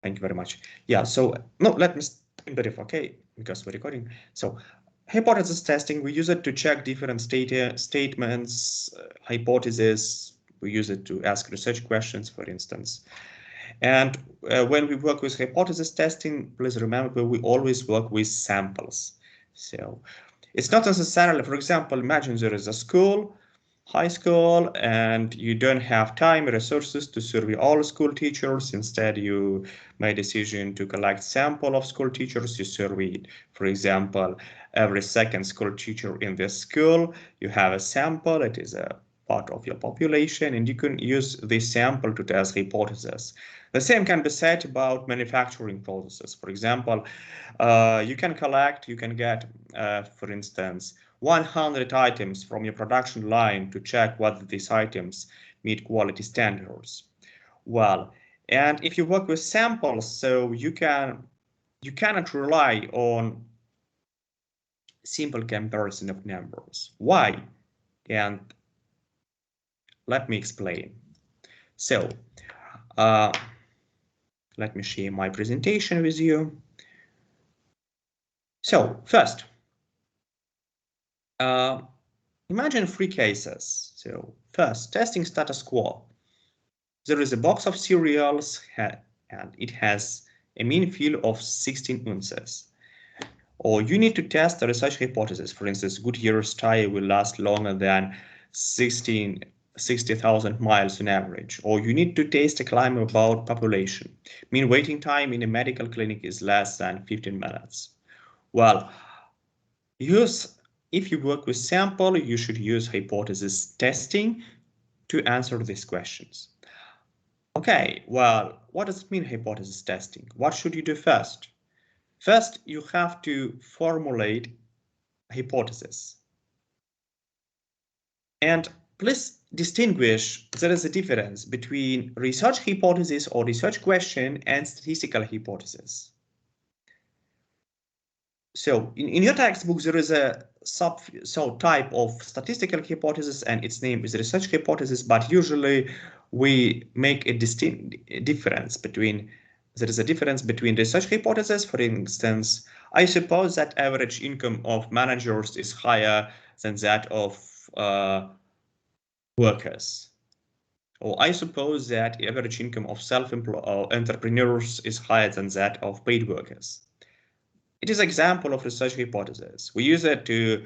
Thank you very much. Yeah, so no, let me brief, okay, because we're recording. So hypothesis testing, we use it to check different statements, hypotheses. We use it to ask research questions, for instance. And when we work with hypothesis testing, please remember we always work with samples. So it's not necessarily, for example, imagine there is a school, high school, and you don't have time, resources to survey all school teachers. Instead, you made a decision to collect sample of school teachers. You surveyed, for example, every second school teacher in this school. You have a sample. It is a part of your population, and you can use this sample to test hypotheses. The same can be said about manufacturing processes. For example, you can get, for instance, 100 items from your production line to check whether these items meet quality standards. Well, and if you work with samples, so you cannot rely on simple comparison of numbers. Why? And let me explain. So, let me share my presentation with you. So first, imagine three cases. So first, testing status quo. There is a box of cereals and it has a mean fill of 16 ounces. Or you need to test the research hypothesis. For instance, Goodyear's tire will last longer than 60,000 miles on average. Or you need to taste a claim about population. Mean waiting time in a medical clinic is less than 15 minutes. Well, if you work with sample, you should use hypothesis testing to answer these questions. Okay, well, what does it mean, hypothesis testing? What should you do first? First, you have to formulate a hypothesis. And please distinguish, there is a difference between research hypothesis or research question and statistical hypothesis. So in your textbook, there is a type of statistical hypothesis and its name is research hypothesis, but usually we make a distinct difference between, there is a difference between research hypothesis. For instance, I suppose that average income of managers is higher than that of workers. Or I suppose that average income of self-employed entrepreneurs is higher than that of paid workers. It is an example of research hypothesis. We use it to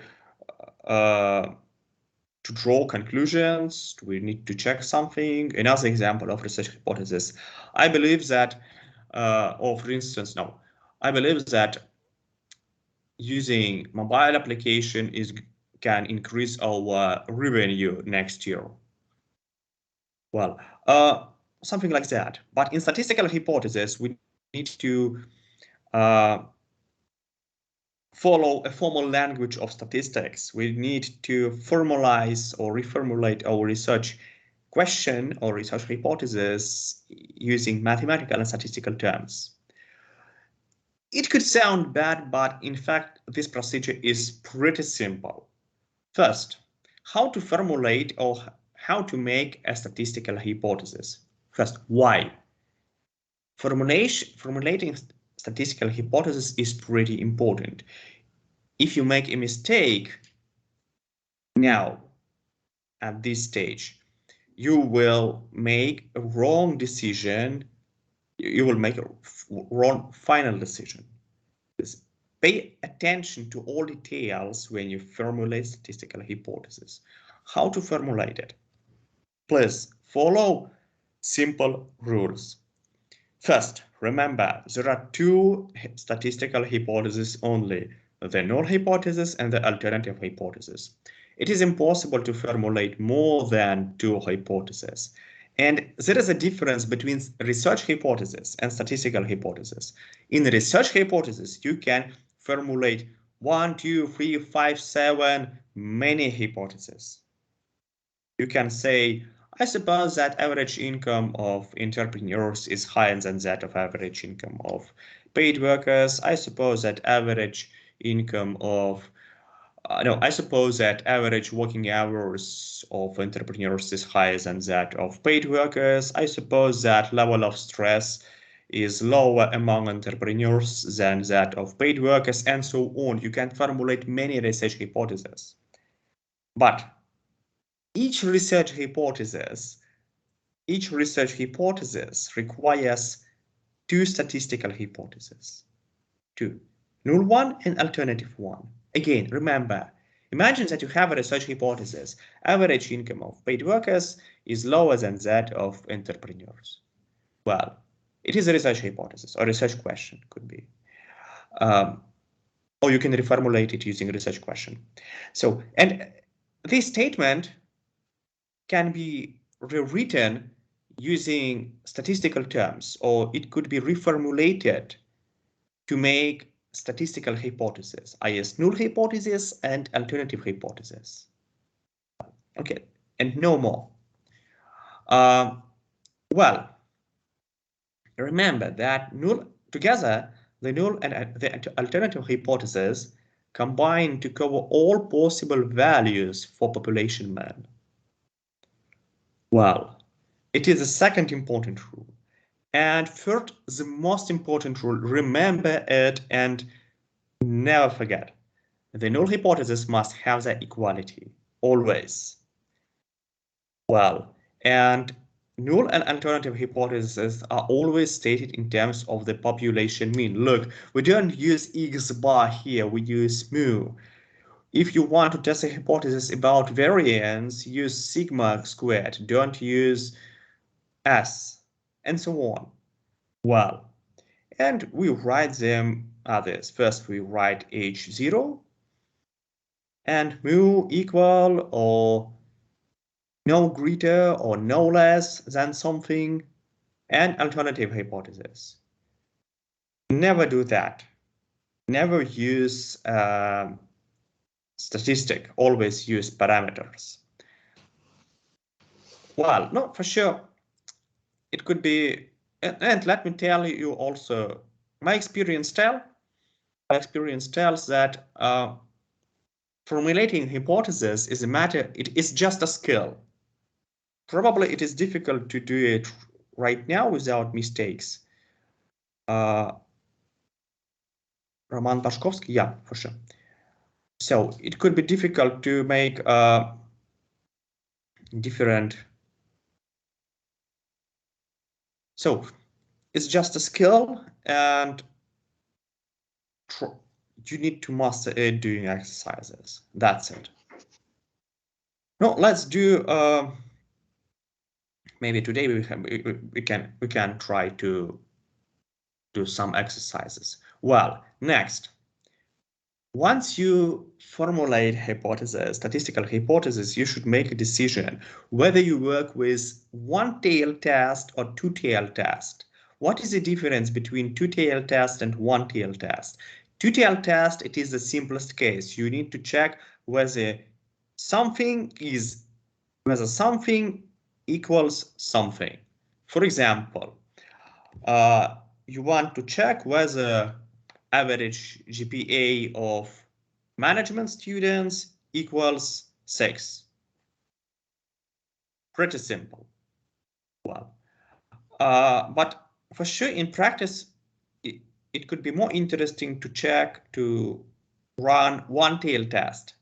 draw conclusions. We need to check something. Another example of research hypothesis. I believe that, or for instance, no, I believe that using mobile application can increase our revenue next year. Well, something like that. But in statistical hypothesis, we need to follow a formal language of statistics. We need to formalize or reformulate our research question or research hypothesis using mathematical and statistical terms. It could sound bad, but in fact, this procedure is pretty simple. First, how to formulate or how to make a statistical hypothesis. First, why? Formulating statistical hypothesis is pretty important. If you make a mistake now at this stage, you will make a wrong decision. You will make a wrong final decision. Just pay attention to all details when you formulate statistical hypothesis. How to formulate it? Please follow simple rules. First, remember, there are two statistical hypotheses only, the null hypothesis and the alternative hypothesis. It is impossible to formulate more than two hypotheses. And there is a difference between research hypothesis and statistical hypothesis. In the research hypothesis, you can formulate 1, 2, 3, 5, 7, many hypotheses. You can say, I suppose that average income of entrepreneurs is higher than that of average income of paid workers. I suppose that average income of, I suppose that average working hours of entrepreneurs is higher than that of paid workers. I suppose that level of stress is lower among entrepreneurs than that of paid workers, and so on. You can formulate many research hypotheses. But each research hypothesis requires two statistical hypotheses. Two, null one and alternative one. Again, remember, imagine that you have a research hypothesis. Average income of paid workers is lower than that of entrepreneurs. Well, it is a research hypothesis or research question, could be. Or you can reformulate it using a research question. So, and this statement can be rewritten using statistical terms, or it could be reformulated to make statistical hypothesis, i.e. null hypothesis and alternative hypothesis. Okay, and no more. Well, remember that together, the null and the alternative hypothesis combine to cover all possible values for population man. Well, it is the second important rule. And third, the most important rule, remember it and never forget. The null hypothesis must have the equality, always. Well, and null and alternative hypotheses are always stated in terms of the population mean. Look, we don't use X bar here, we use mu. If you want to test a hypothesis about variance, use sigma squared, don't use S, and so on. Well, and we write them others. First, we write H0 and mu equal or no greater or no less than something, and alternative hypothesis. Never do that. Never use statistic, always use parameters. Well, no, for sure, it could be, and let me tell you also, my experience tells that formulating hypothesis is a matter, it is just a skill. Probably it is difficult to do it right now without mistakes. Roman Pashkovsky, yeah, for sure. So it could be difficult to make different. So it's just a skill, and you need to master it doing exercises. That's it. No, let's do. Maybe today we can try to do some exercises. Well, next, once you formulate hypothesis, statistical hypothesis, you should make a decision whether you work with one-tail test or two-tail test. What is the difference between two-tail test and one-tail test? Two-tail test, it is the simplest case. You need to check whether something equals something. For example, you want to check whether average GPA of management students equals 6. Pretty simple. Well, but for sure in practice, it could be more interesting to run one-tail test,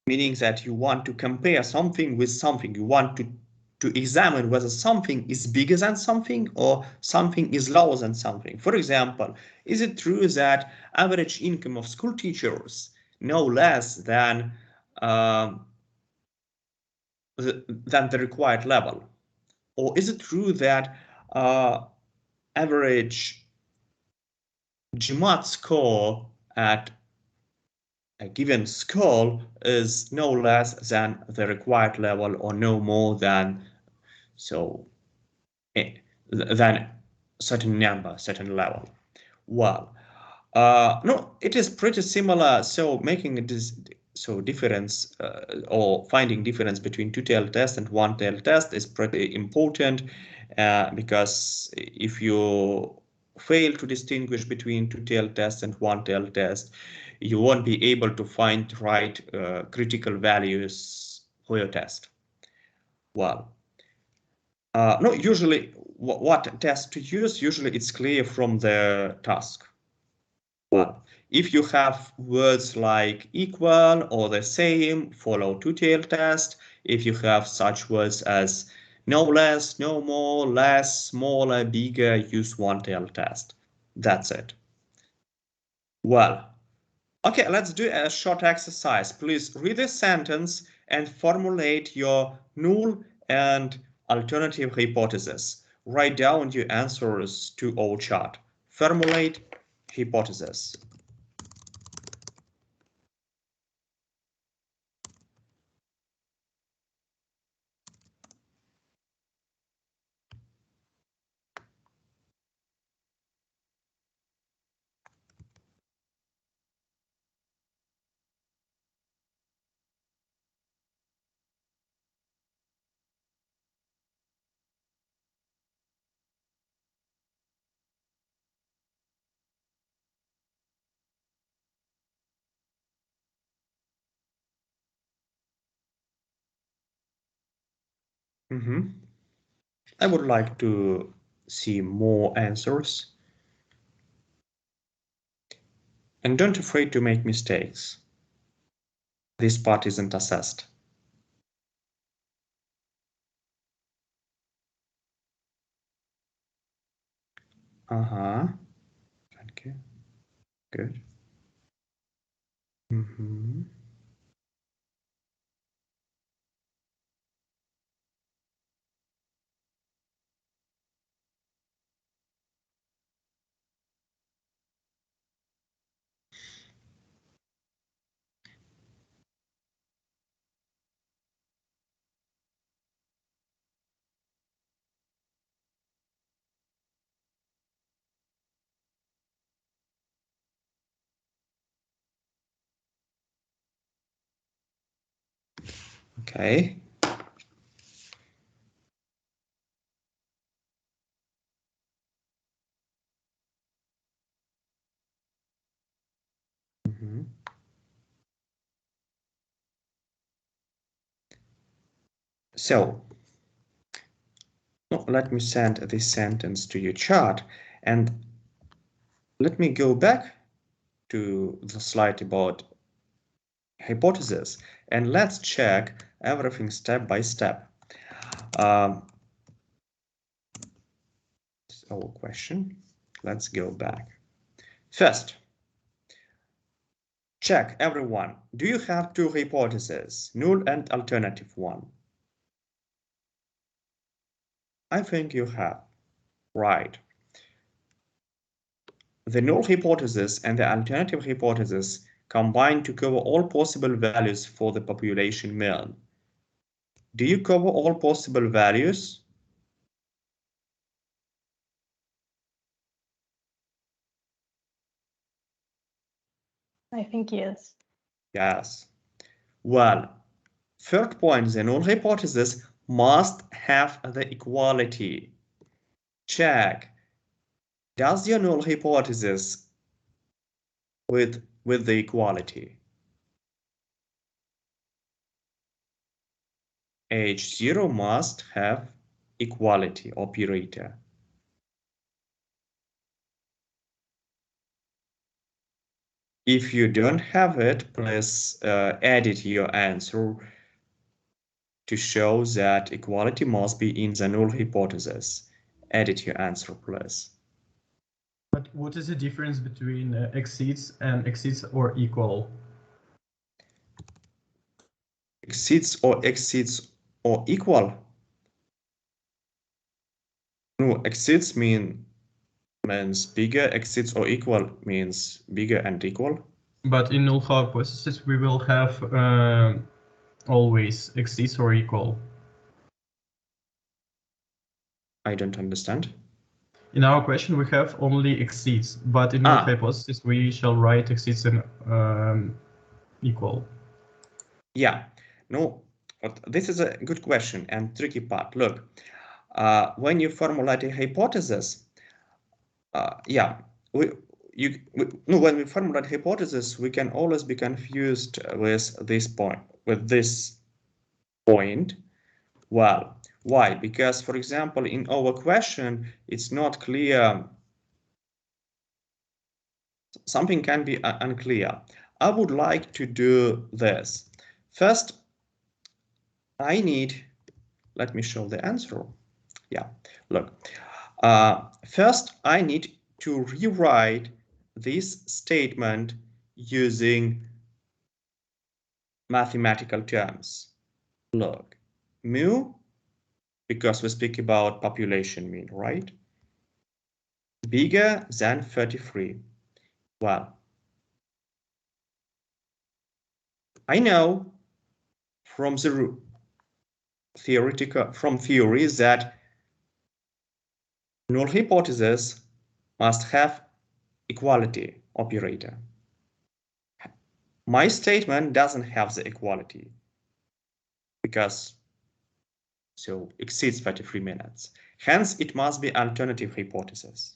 meaning that you want to compare something with something. You want to examine whether something is bigger than something or something is lower than something. For example, is it true that average income of school teachers no less than the required level? Or is it true that average GMAT score at a given school is no less than the required level or no more than than certain number, certain level? Well, no, it is pretty similar. So making it is difference or finding difference between two-tailed test and one-tailed test is pretty important because if you fail to distinguish between two-tailed test and one-tailed test, you won't be able to find right critical values for your test. Well, no, usually what test to use? Usually it's clear from the task. Well, if you have words like equal or the same, follow two-tailed test. If you have such words as no less, no more, less, smaller, bigger, use one-tailed test. That's it. Well, okay, let's do a short exercise. Please read this sentence and formulate your null and alternative hypothesis. Write down your answers to our chart. Formulate hypothesis. I would like to see more answers. And don't afraid to make mistakes. This part isn't assessed. Okay, good. Okay. So, let me send this sentence to your chart, and let me go back to the slide about hypothesis, and let's check everything step by step. Our question. Let's go back. First, check everyone. Do you have two hypotheses, null and alternative one? I think you have. Right. The null hypothesis and the alternative hypothesis combine to cover all possible values for the population mean. Do you cover all possible values? I think yes. Yes. Well, third point, the null hypothesis must have the equality. Check. Does your null hypothesis with the equality? H0 must have equality operator. If you don't have it, please edit your answer to show that equality must be in the null hypothesis. Edit your answer, please. But what is the difference between exceeds and exceeds or equal? Exceeds or equal? No, exceeds means bigger, exceeds or equal means bigger and equal. But in null hypothesis, we will have always exceeds or equal. I don't understand. In our question, we have only exceeds, but in null hypothesis, we shall write exceeds and equal. Yeah, no, but this is a good question and tricky part. Look, when you formulate a hypothesis, when we formulate hypothesis, we can always be confused with this point. Well, Why? Because, for example, in our question, it's not clear. Something can be unclear. I would like to do this. First, I need, let me show the answer. Yeah, look. First, I need to rewrite this statement using mathematical terms. Look, mu, because we speak about population mean, right? Bigger than 33. Well, I know from the theory that null hypothesis must have equality operator. My statement doesn't have the equality because so exceeds 33 minutes. Hence, it must be alternative hypothesis.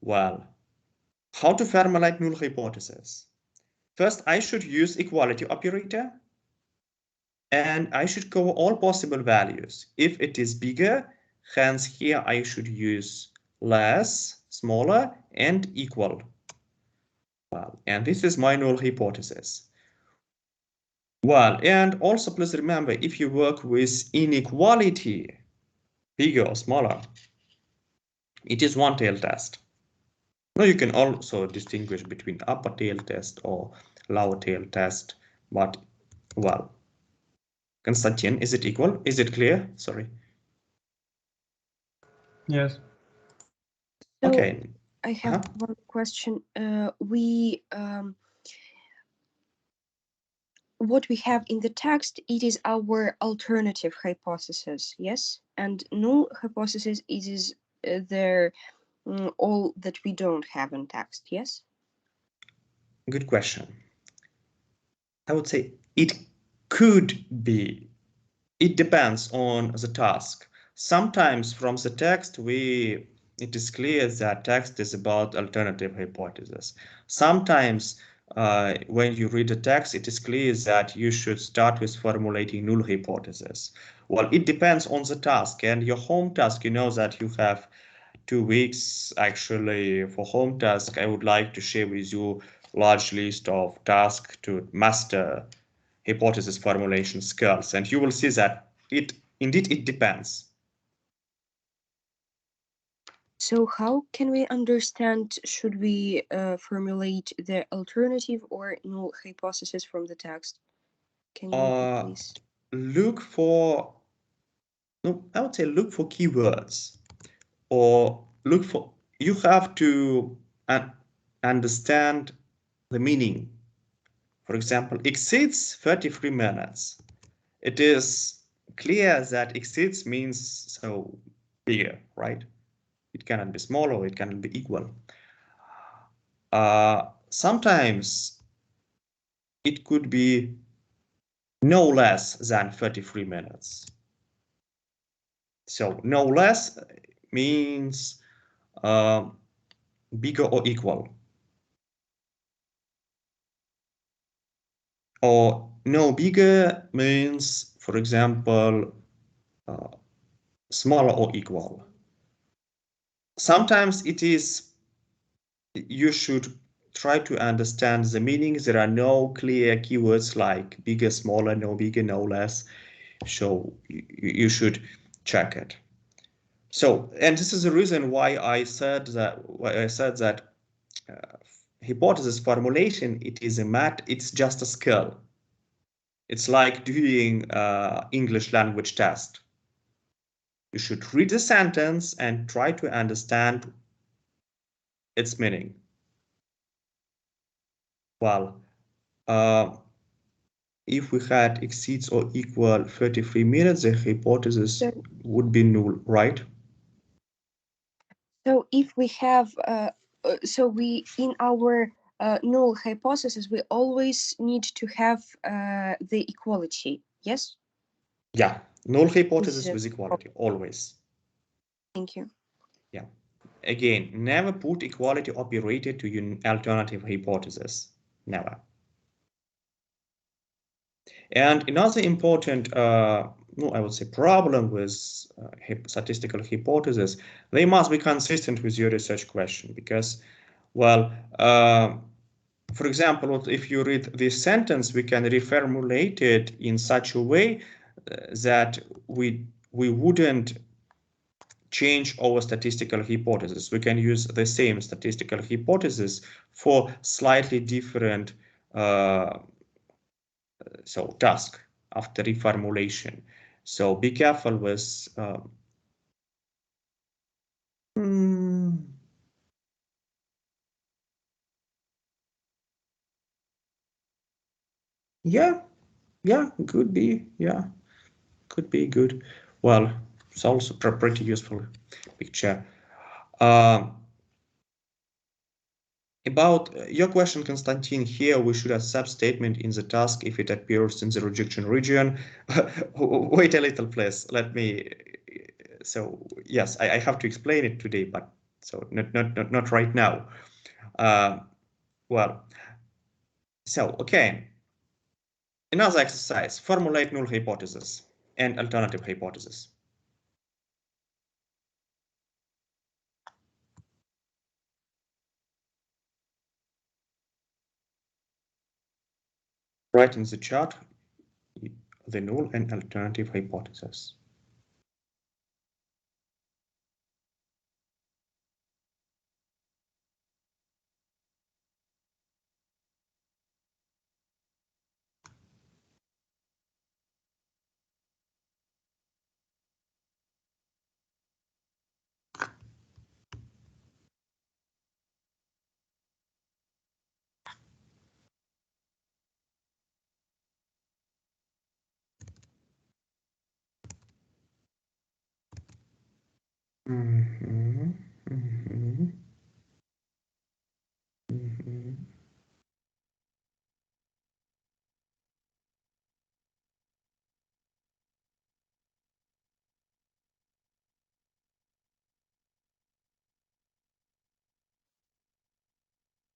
Well, how to formulate null hypothesis? First, I should use equality operator, and I should cover all possible values. If it is bigger, hence here I should use less, smaller, and equal. Well, and this is my null hypothesis. Well, and also please remember, if you work with inequality, bigger or smaller, it is one tail test. Now you can also distinguish between upper tail test or lower tail test, but well, Konstantin, is it equal? Is it clear? Sorry. Yes. So Okay. I have one question. What we have in the text, it is our alternative hypothesis, yes? And null hypothesis, it is all that we don't have in text, yes? Good question. I would say it could be. It depends on the task. Sometimes from the text, it is clear that text is about alternative hypothesis. Sometimes when you read the text, it is clear that you should start with formulating null hypothesis. Well, it depends on the task, and your home task, you know that you have 2 weeks actually for home task. I would like to share with you large list of tasks to master hypothesis formulation skills, and you will see that it depends. So how can we understand, should we formulate the alternative or null hypothesis from the text? Can you repeat, please? Look for, no, I would say look for keywords, or look for, you have to understand the meaning. For example, exceeds 33 minutes. It is clear that exceeds means so bigger, right? It cannot be smaller, or it cannot be equal. Sometimes it could be no less than 33 minutes. So no less means bigger or equal. Or no bigger means, for example, smaller or equal. Sometimes it is, you should try to understand the meaning. There are no clear keywords like bigger, smaller, no bigger, no less. So you should check it. So, and this is the reason why I said that hypothesis formulation, it's just a skill. It's like doing English language test. You should read the sentence and try to understand its meaning. Well, if we had exceeds or equal 33 minutes, the hypothesis would be null, right? So if we have, so we, in our null hypothesis, we always need to have the equality, yes? Yeah, null hypothesis with equality, always. Thank you. Yeah. Again, never put equality operator to your alternative hypothesis. Never. And another important I would say problem with statistical hypothesis, they must be consistent with your research question, because, well, for example, if you read this sentence, we can reformulate it in such a way that we wouldn't change our statistical hypothesis. We can use the same statistical hypothesis for slightly different task after reformulation. So be careful with yeah, could be, could be good. Well, it's also pretty useful picture. About your question, Konstantin, here we should have sub-statement in the task if it appears in the rejection region. Wait a little, please. Let me. So yes, I have to explain it today, but so not right now. Well, so okay. Another exercise: formulate null hypothesis and alternative hypothesis. Write in the chart the null and alternative hypothesis.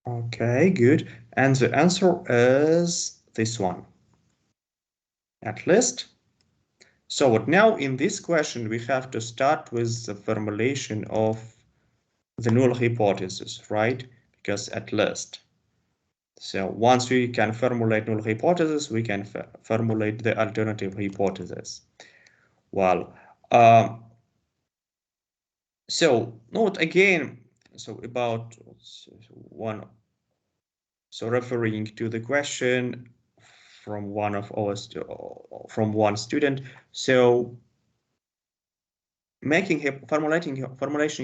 Okay, good. And the answer is this one, at least. So now in this question, we have to start with the formulation of the null hypothesis, right? Because at least. So once we can formulate null hypothesis, we can formulate the alternative hypothesis. Well, so note again, so about one, so referring to the question from one of our from one student, so formulation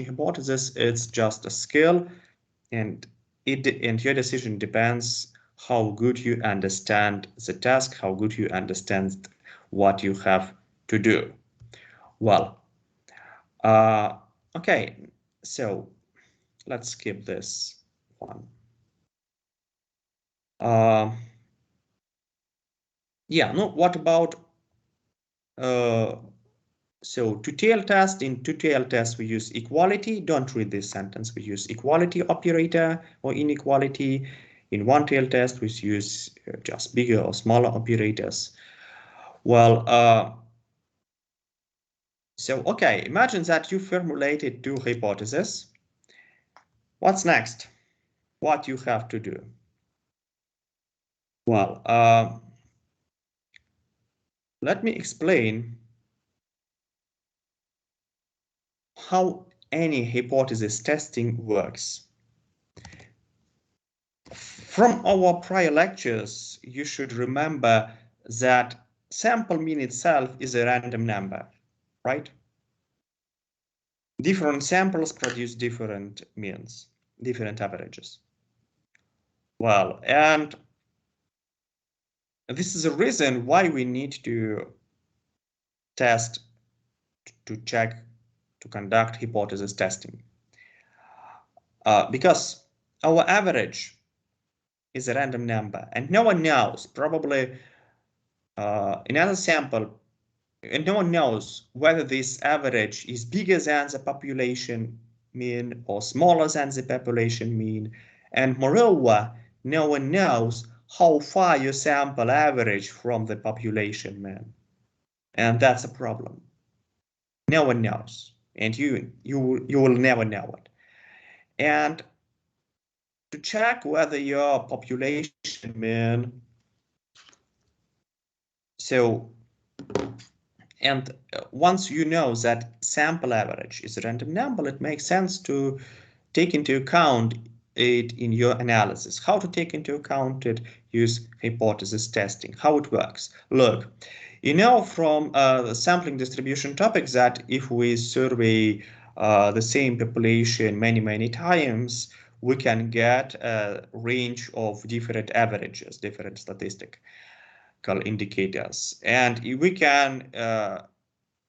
hypothesis, it's just a skill, and your decision depends how good you understand the task, how good you understand what you have to do. Well, okay, so let's skip this one. Yeah, no, what about so two-tailed test, in two-tailed test we use equality. Don't read this sentence. We use equality operator or inequality. In one-tailed test we use just bigger or smaller operators. Well, so okay, imagine that you formulated two hypotheses. What's next? What you have to do? Well, let me explain how any hypothesis testing works. From our prior lectures, you should remember that sample mean itself is a random number, right? Different samples produce different means, different averages. Well, and this is a reason why we need to test, to check, to conduct hypothesis testing. Because our average is a random number, and no one knows, probably another sample, and no one knows whether this average is bigger than the population mean or smaller than the population mean. And moreover, no one knows how far your sample average from the population mean. And that's a problem. No one knows, and you will never know it. And to check whether your population mean, and once you know that sample average is a random number, it makes sense to take into account it in your analysis. How to take into account it? Use hypothesis testing. How it works? Look, you know from the sampling distribution topic that if we survey the same population many times, we can get a range of different averages, different statistical indicators, and we can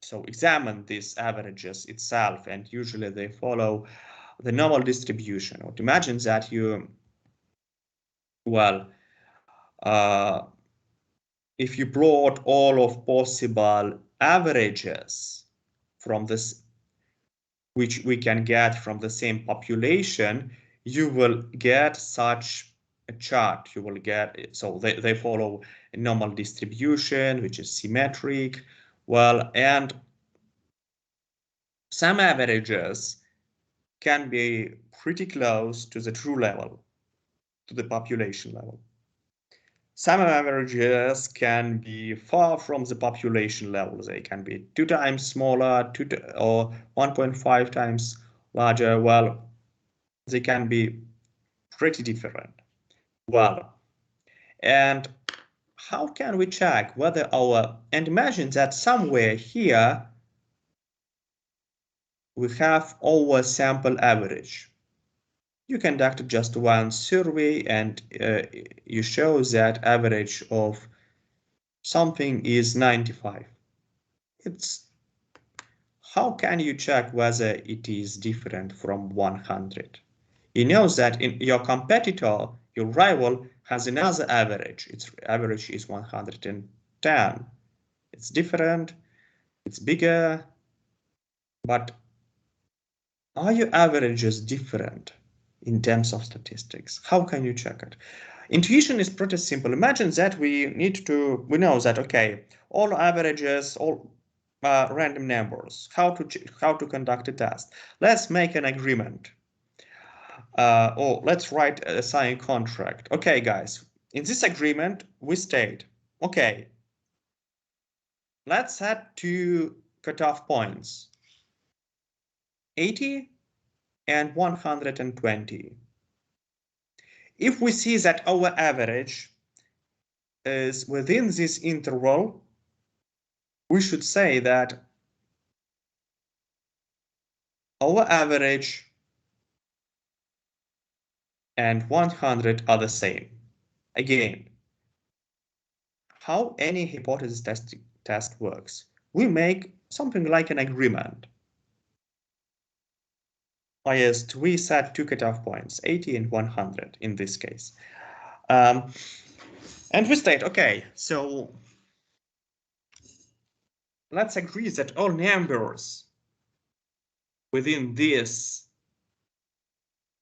so examine these averages itself, and usually they follow the normal distribution. Or imagine that you, well, if you plot all of possible averages from this, which we can get from the same population, you will get such a chart. You will get, so they follow a normal distribution, which is symmetric. Well, and some averages can be pretty close to the true level, to the population level. Some averages can be far from the population level. They can be 2 times smaller, or 1.5 times larger. Well, they can be pretty different. Well, and how can we check whether and imagine that somewhere here we have our sample average. You conducted just one survey and you show that average of something is 95. How can you check whether it is different from 100? You know that in your competitor, your rival, has another average. Its average is 110. It's different, it's bigger, but are your averages different in terms of statistics? How can you check it? Intuition is pretty simple. Imagine that we know that, okay, all averages, all random numbers, how to conduct a test. Let's make an agreement. Or let's write a signed contract. Okay, guys, in this agreement, we state, okay, let's set 2 cutoff points, 80 and 120. If we see that our average is within this interval, we should say that our average and 100 are the same. Again, how any hypothesis test works. We make something like an agreement. We set 2 cutoff points, 80 and 100 in this case. And we state, okay, so let's agree that all numbers within this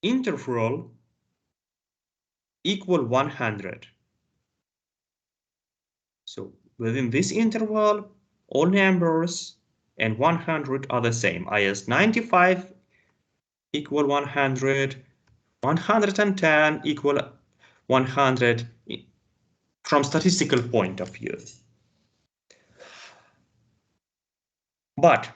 interval equal 100. So within this interval, all numbers and 100 are the same. i.e. 95 equal 100, 110 equal 100 from statistical point of view. But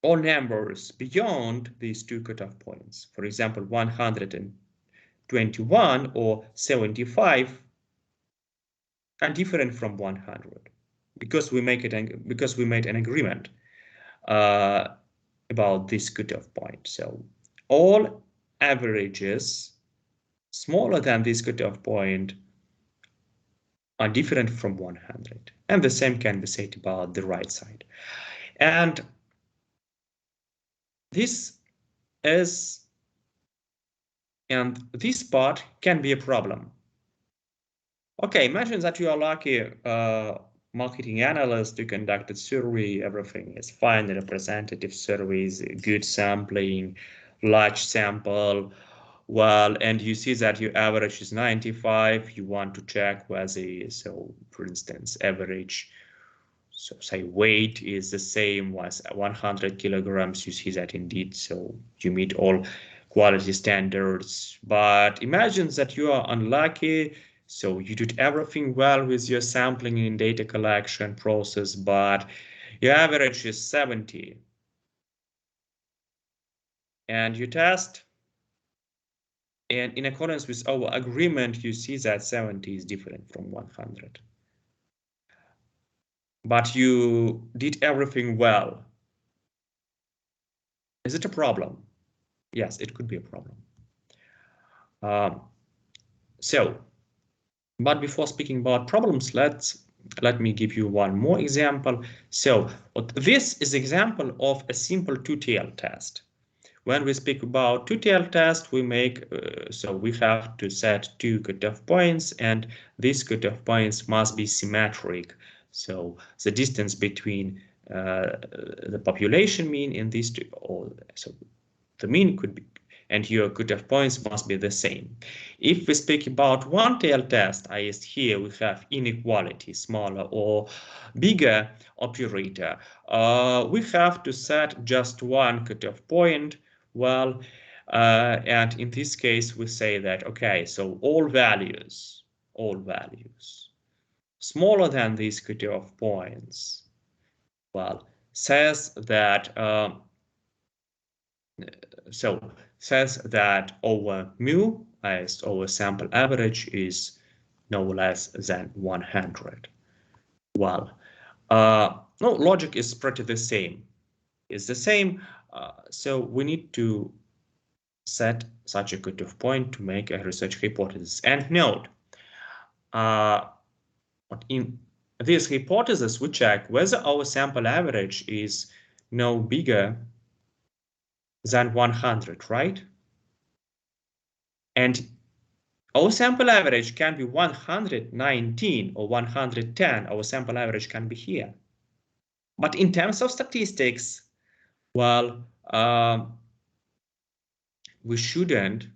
all numbers beyond these 2 cutoff points, for example, 121 or 75, are different from 100 because we made an agreement about this cutoff point. So all averages smaller than this cutoff point are different from 100, and the same can be said about the right side. And this part can be a problem. Okay, imagine that you are lucky marketing analyst, you conducted survey, everything is fine, the representative surveys, good sampling, large sample, Well, and you see that your average is 95. You want to check whether, so for instance, average, so say weight is the same as 100 kilograms. You see that indeed, so you meet all quality standards. But imagine that you are unlucky. So you did everything well with your sampling and data collection process, but your average is 70. And you test, and in accordance with our agreement, you see that 70 is different from 100. But you did everything well. Is it a problem? Yes, it could be a problem. But before speaking about problems, let me give you one more example. So this is example of a simple two-tailed test. When we speak about two-tailed test, we make, so we have to set two cutoff points, and these cutoff points must be symmetric. So the distance between the population mean and these two, or so the mean could be, and your cutoff points must be the same. If we speak about one-tailed test, as here we have inequality, smaller or bigger operator, we have to set just one cutoff point. Well, and in this case, we say that, okay, so all values smaller than these cutoff points, well, says that our mu as our sample average is no less than 100. Well, no, logic is pretty the same. It's the same. So we need to set such a cutoff point to make a research hypothesis. And note, in this hypothesis, we check whether our sample average is no bigger than 100, right? And our sample average can be 119 or 110. Our sample average can be here. But in terms of statistics, well, we shouldn't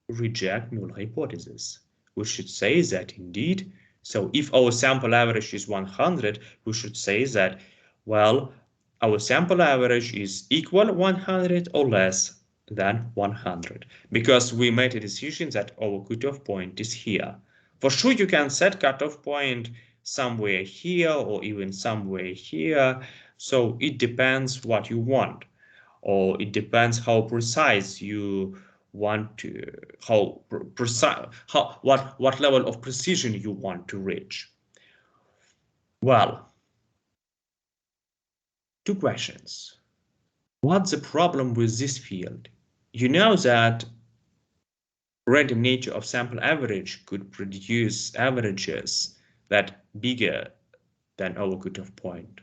reject null hypothesis. We should say that indeed, so if our sample average is 100, we should say that, well, our sample average is equal 100 or less than 100, because we made a decision that our cutoff point is here. For sure, you can set cutoff point somewhere here or even somewhere here. So it depends what you want, or it depends how precise you want to, what level of precision you want to reach. Well, two questions. What's the problem with this field? You know that random nature of sample average could produce averages that bigger than our cutoff point.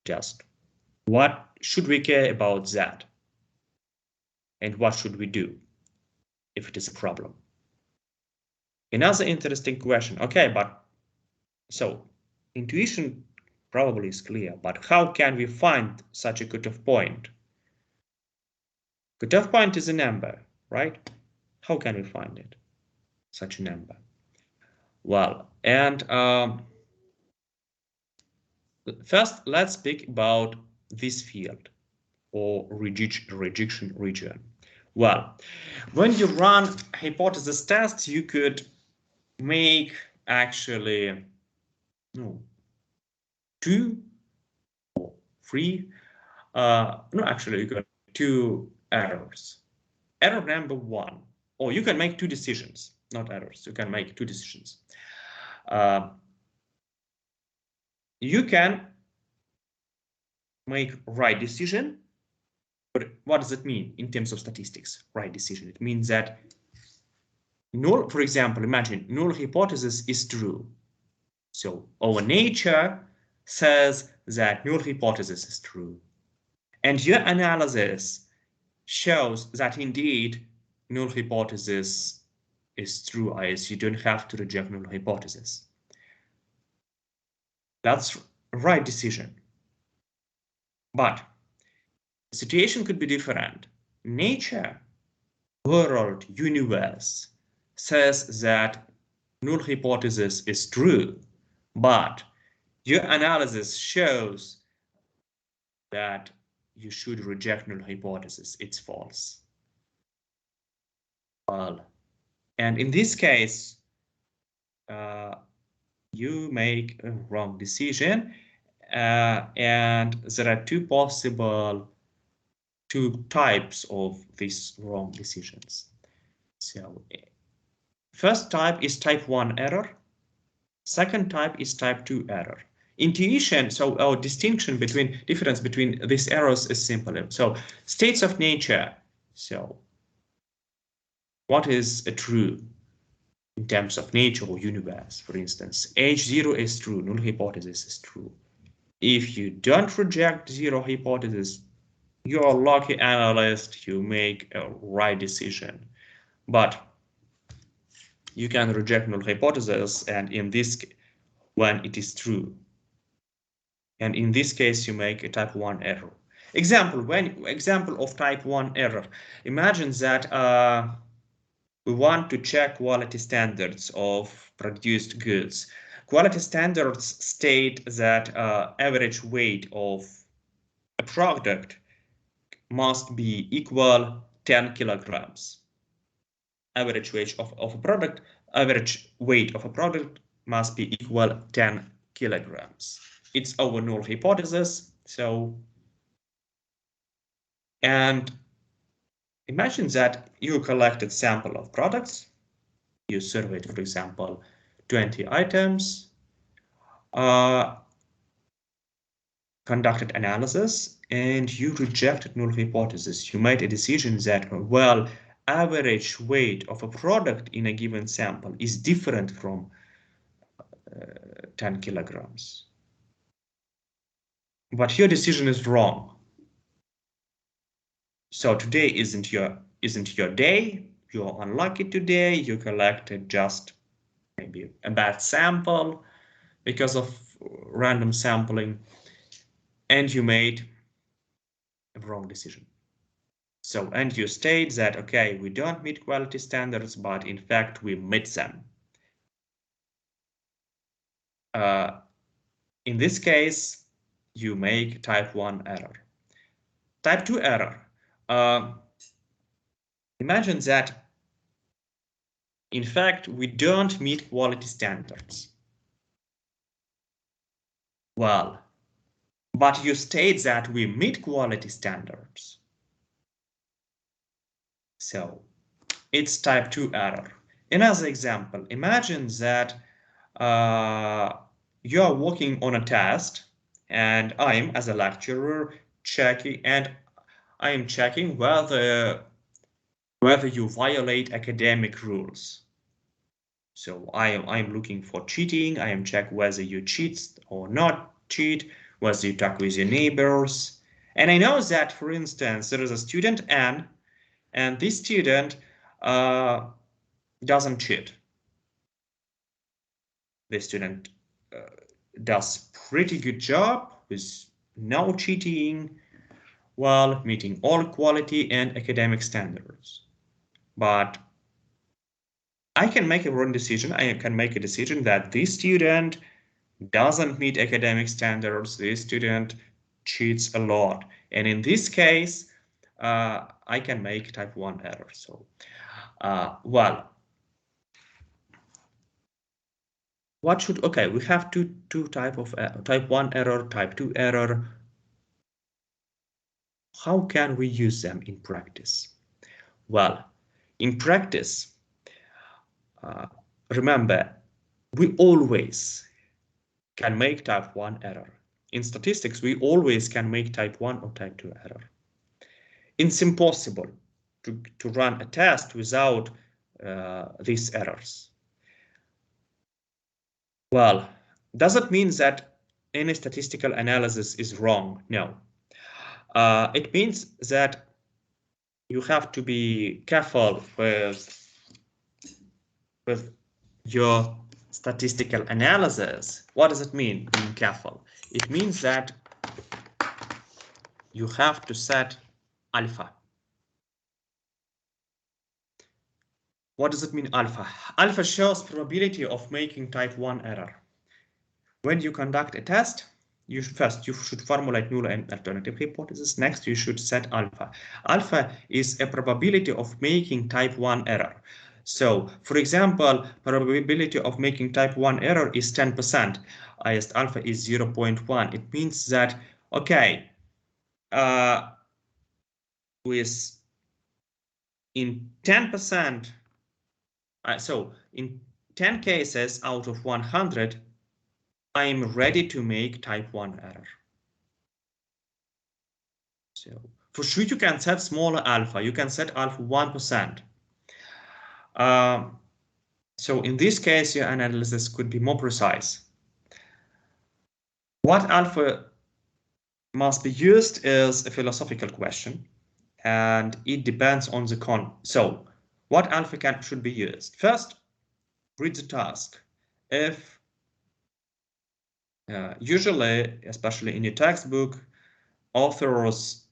Just what should we care about that? And what should we do if it is a problem? Another interesting question. Okay, but so intuition probably is clear, but how can we find such a cutoff point? Cutoff point is a number, right? How can we find it? Such a number. Well, and first let's speak about this field or rejection region. Well, when you run hypothesis tests, you could make actually two or three, no, actually you got two errors. Error number one, or you can make two decisions, not errors. You can make two decisions. You can make right decision. But what does it mean in terms of statistics? Right decision. It means that null, for example, imagine null hypothesis is true. So our nature says that null hypothesis is true. And your analysis shows that indeed null hypothesis is true, as you don't have to reject null hypothesis. That's right decision. But the situation could be different. Nature world universe says that null hypothesis is true, but your analysis shows that you should reject null hypothesis, it's false. Well, and in this case, you make a wrong decision, and there are two types of these wrong decisions. So first type is type 1 error. Second type is type 2 error. Intuition, so our distinction between difference between these errors is simple. So states of nature. So what is a true in terms of nature or universe? For instance, H0 is true, null hypothesis is true. If you don't reject zero hypothesis, you're a lucky analyst, you make a right decision. But you can reject null hypothesis, and in this when it is true. And in this case, you make a type 1 error. Example of type 1 error. Imagine that we want to check quality standards of produced goods. Quality standards state that average weight of a product must be equal 10 kilograms. Average weight of a product must be equal 10 kilograms. It's our null hypothesis. So, and imagine that you collected sample of products. You surveyed, for example, 20 items, conducted analysis, and you rejected null hypothesis. You made a decision that, well, average weight of a product in a given sample is different from 10 kilograms. But your decision is wrong. So today isn't your day. You're unlucky today. You collected just maybe a bad sample because of random sampling, and you made a wrong decision. So, and you state that, okay, we don't meet quality standards, but in fact we meet them. In this case, you make type 1 error. Type 2 error. Imagine that, in fact, we don't meet quality standards. Well, but you state that we meet quality standards. So it's type 2 error. Another example, imagine that you are working on a test, and I am, as a lecturer, checking whether you violate academic rules. So I'm looking for cheating. I am checking whether you cheat or not cheat, whether you talk with your neighbors. And I know that, for instance, there is a student N, and this student doesn't cheat. This student does pretty good job with no cheating, while meeting all quality and academic standards. But I can make a wrong decision. I can make a decision that this student doesn't meet academic standards. This student cheats a lot. And in this case, I can make type 1 error. So, well, what should, okay, we have two type of type 1 error, type 2 error. How can we use them in practice? Well, in practice, remember, we always can make type 1 error. In statistics, we always can make type 1 or type 2 error. It's impossible to run a test without these errors. Well, does it mean that any statistical analysis is wrong? No. It means that you have to be careful with your statistical analysis. What does it mean, being careful? It means that you have to set alpha. What does it mean, alpha? Alpha shows probability of making type 1 error. When you conduct a test, you should formulate null and alternative hypothesis. Next, you should set alpha. Alpha is a probability of making type 1 error. So, for example, probability of making type 1 error is 10%. Highest alpha is 0.1. It means that, okay, with in 10%, so in 10 cases out of 100, I'm ready to make type 1 error. So for sure you can set smaller alpha. You can set alpha 1%. So in this case, your analysis could be more precise. What alpha must be used is a philosophical question, and it depends on the So what alpha should be used? First, read the task. If usually, especially in your textbook, authors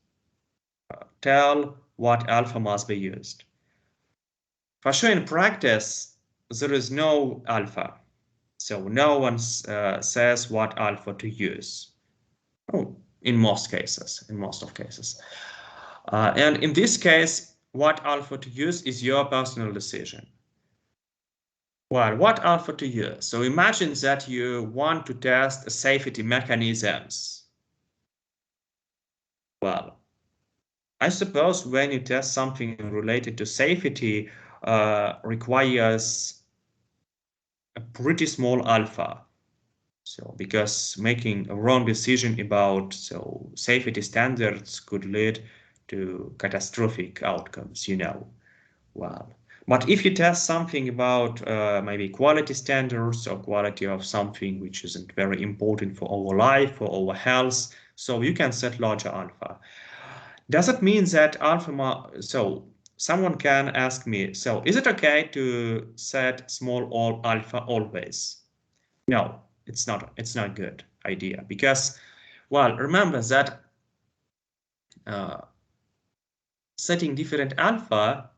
tell what alpha must be used. For sure, in practice, there is no alpha. So no one says what alpha to use. Oh, in most cases, and in this case, what alpha to use is your personal decision. Well, what alpha to use? So imagine that you want to test safety mechanisms. Well, I suppose when you test something related to safety requires a pretty small alpha. So because making a wrong decision about safety standards could lead to catastrophic outcomes, you know. Well, but if you test something about maybe quality standards or quality of something which isn't very important for our life or our health, so you can set larger alpha. Does it mean that alpha, so someone can ask me, so is it okay to set small alpha always? No, it's not a good idea because, well, remember that setting different alpha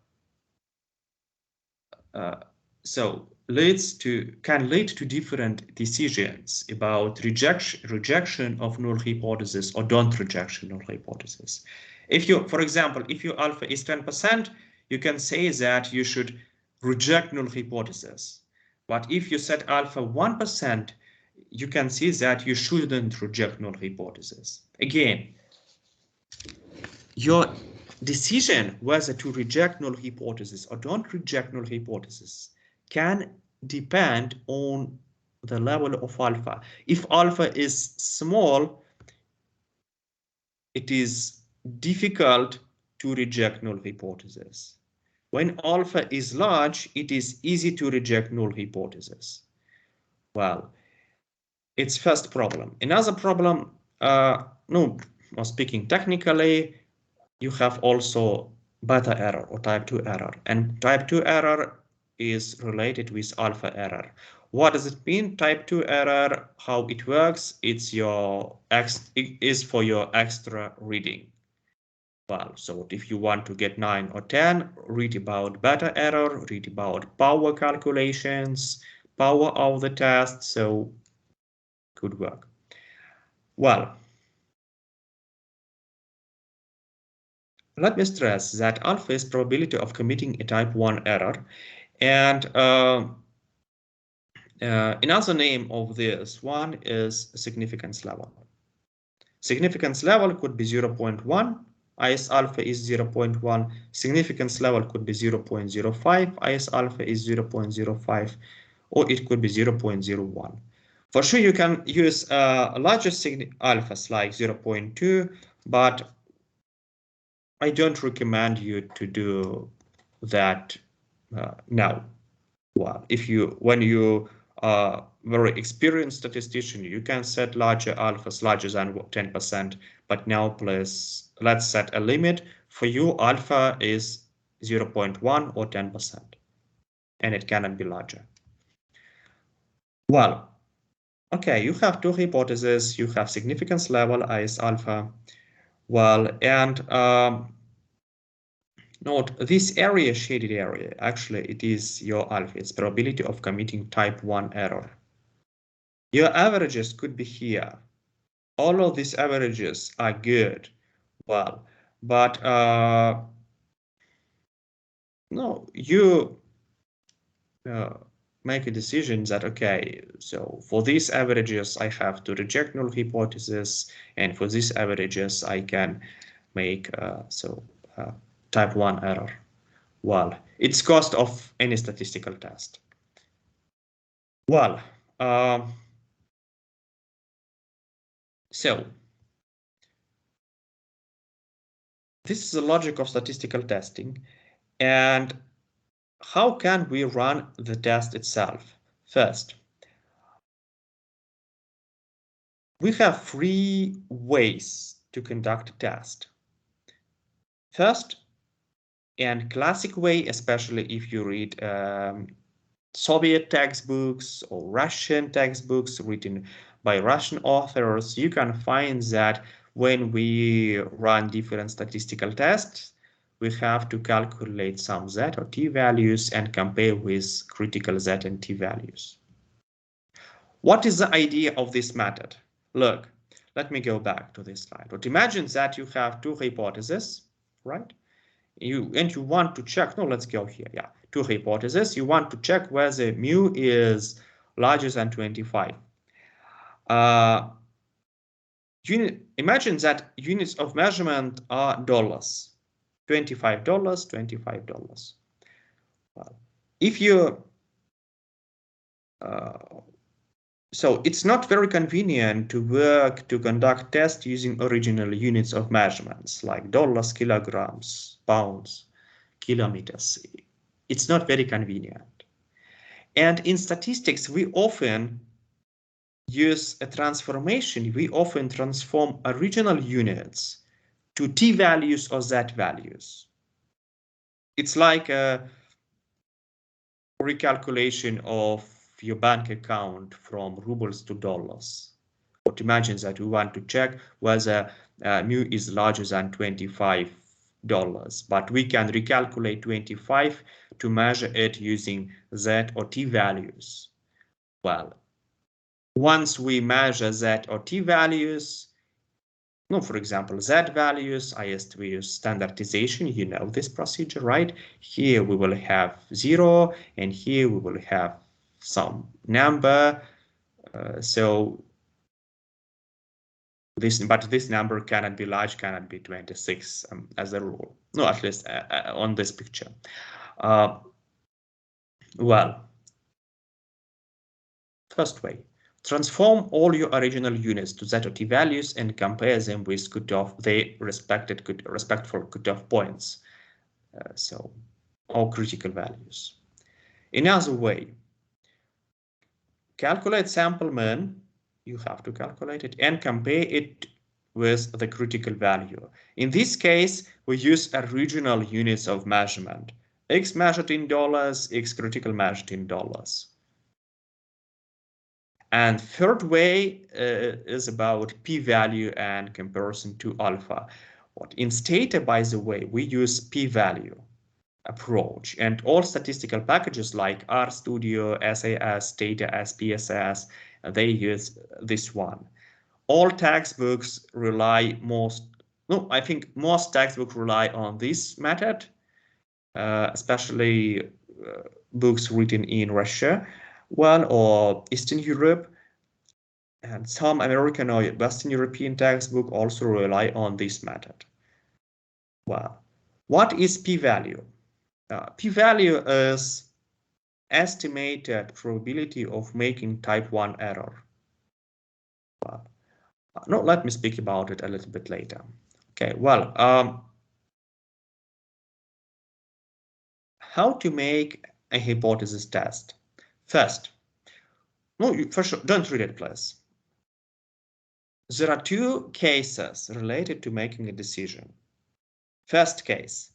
can lead to different decisions about rejection of null hypothesis or don't rejection null hypothesis. If you, for example, if your alpha is 10%, you can say that you should reject null hypothesis. But if you set alpha 1%, you can see that you shouldn't reject null hypothesis. Again, your decision whether to reject null hypothesis or don't reject null hypothesis can depend on the level of alpha. If alpha is small, it is difficult to reject null hypothesis. When alpha is large, it is easy to reject null hypothesis. Well, it's first problem. Another problem, speaking technically, you have also beta error or type 2 error, and type 2 error is related with alpha error. What does it mean? Type 2 error, how it works, it is for your extra reading. Well, so if you want to get 9 or 10, read about beta error, read about power calculations, power of the test, so good work. Well, let me stress that alpha is probability of committing a type 1 error, and another name of this one is significance level. Significance level could be 0.1, IS alpha is 0.1, significance level could be 0.05, IS alpha is 0.05, or it could be 0.01. For sure, you can use larger alphas like 0.2, but I don't recommend you to do that now. Well, when you are very experienced statistician, you can set larger alphas, larger than 10%. But now, please, let's set a limit. For you, alpha is 0.1 or 10%, and it cannot be larger. Well, okay, you have two hypotheses. You have significance level, IS alpha. Well, and Note this area, shaded area, actually it is your alpha. It's probability of committing type 1 error. Your averages could be here. All of these averages are good. Well, but no, you make a decision that, okay, so for these averages, I have to reject null hypothesis, and for these averages, I can make type 1 error. Well, it's cost of any statistical test. Well, so this is the logic of statistical testing. And how can we run the test itself? First, we have 3 ways to conduct a test. First, and classic way, especially if you read Soviet textbooks or Russian textbooks written by Russian authors, you can find that when we run different statistical tests, we have to calculate some z or t values and compare with critical z and t values. What is the idea of this method? Look, let me go back to this slide. But imagine that you have 2 hypotheses, right? You want to check, no, let's go here, yeah, 2 hypotheses. You want to check whether mu is larger than 25. Imagine that units of measurement are dollars, $25, $25. Well, if you so it's not very convenient to conduct tests using original units of measurements like dollars, kilograms, pounds, kilometers. It's not very convenient. And in statistics, we often use a transformation. We often transform original units to t values or z values. It's like a recalculation of your bank account from rubles to dollars. But imagine that we want to check whether mu is larger than $25, but we can recalculate 25 to measure it using z or t values. Well, once we measure z or t values, no, for example, z values, we use standardization, you know this procedure, right? Here we will have 0, and here we will have some number. But this number cannot be large, cannot be 26 as a rule. No, at least on this picture. Well, first way, transform all your original units to z or t values and compare them with respectful cutoff points. Or critical values. Another way, calculate sample mean. You have to calculate it and compare it with the critical value. In this case, we use original units of measurement. X measured in dollars, X critical measured in dollars. And third way is about p-value and comparison to alpha. In Stata, by the way, we use p-value approach, and all statistical packages like RStudio, SAS, Stata, SPSS, they use this one. All textbooks rely I think most textbooks rely on this method, especially books written in Russia, or Eastern Europe, and some American or Western European textbook also rely on this method. Well, what is p-value? P-value is estimated probability of making type 1 error. Well, no, let me speak about it a little bit later. Okay, well, how to make a hypothesis test? First, for sure, don't read it, please. There are 2 cases related to making a decision. First case,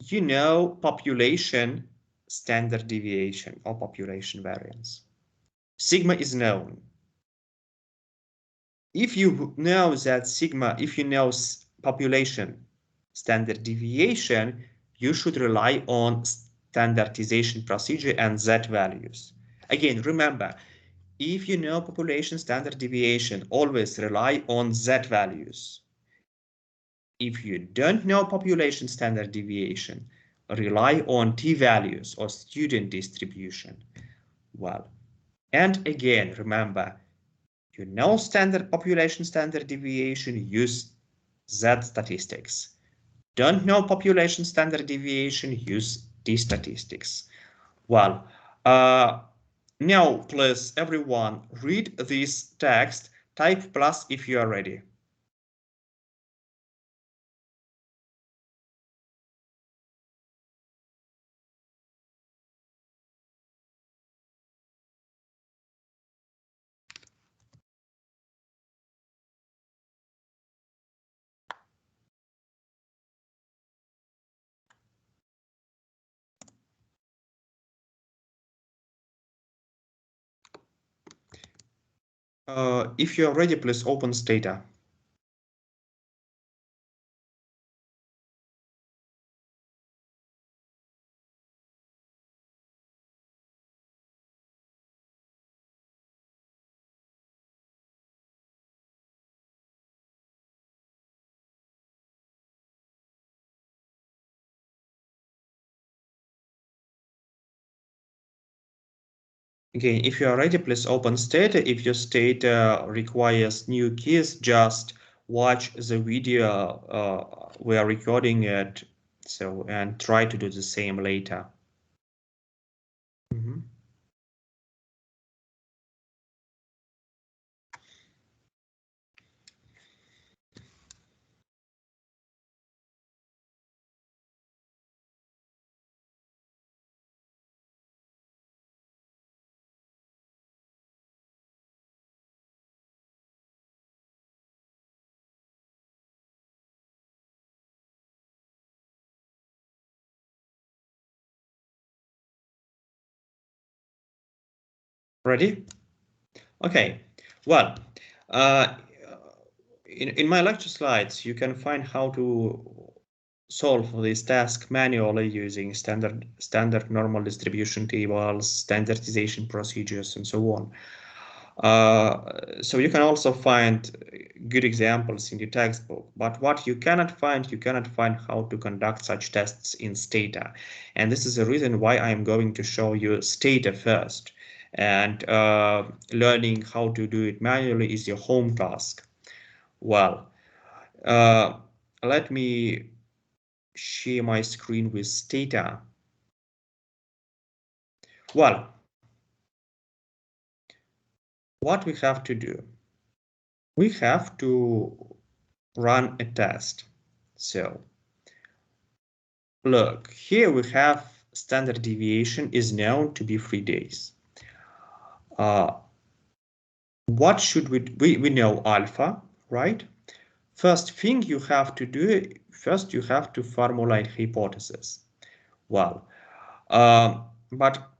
you know population standard deviation or population variance. Sigma is known. If you know that sigma, if you know population standard deviation, you should rely on standardization procedure and Z values. Again, remember, if you know population standard deviation, always rely on Z values. If you don't know population standard deviation, rely on T values or student distribution. Well, and again, remember, you know standard population standard deviation, use Z statistics. Don't know population standard deviation, use T statistics. Well, now please everyone read this text, type plus if you are ready. If you are ready, please open Stata. Again, if you are ready, please open Stata. If your Stata requires new keys, just watch the video we are recording it, so and try to do the same later. Ready? Okay. Well, in my lecture slides, you can find how to solve this task manually using standard normal distribution tables, standardization procedures, and so on. So you can also find good examples in the textbook, but what you cannot find how to conduct such tests in Stata. And this is the reason why I'm going to show you Stata first. And learning how to do it manually is your home task. Well, let me share my screen with Stata. Well, what we have to do? We have to run a test. So look, here we have standard deviation is known to be 3 days. What should we know alpha, right? First thing you have to do, first you have to formulate hypothesis. Well, but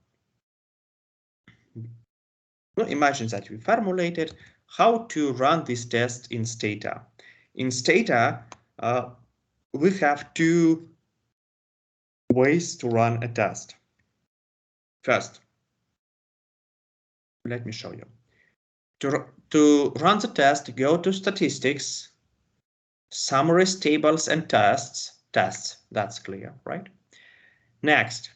imagine that we formulated how to run this test in Stata. In Stata, we have 2 ways to run a test. First, let me show you. To run the test, go to statistics, summaries, tables, and tests. That's clear, right? Next,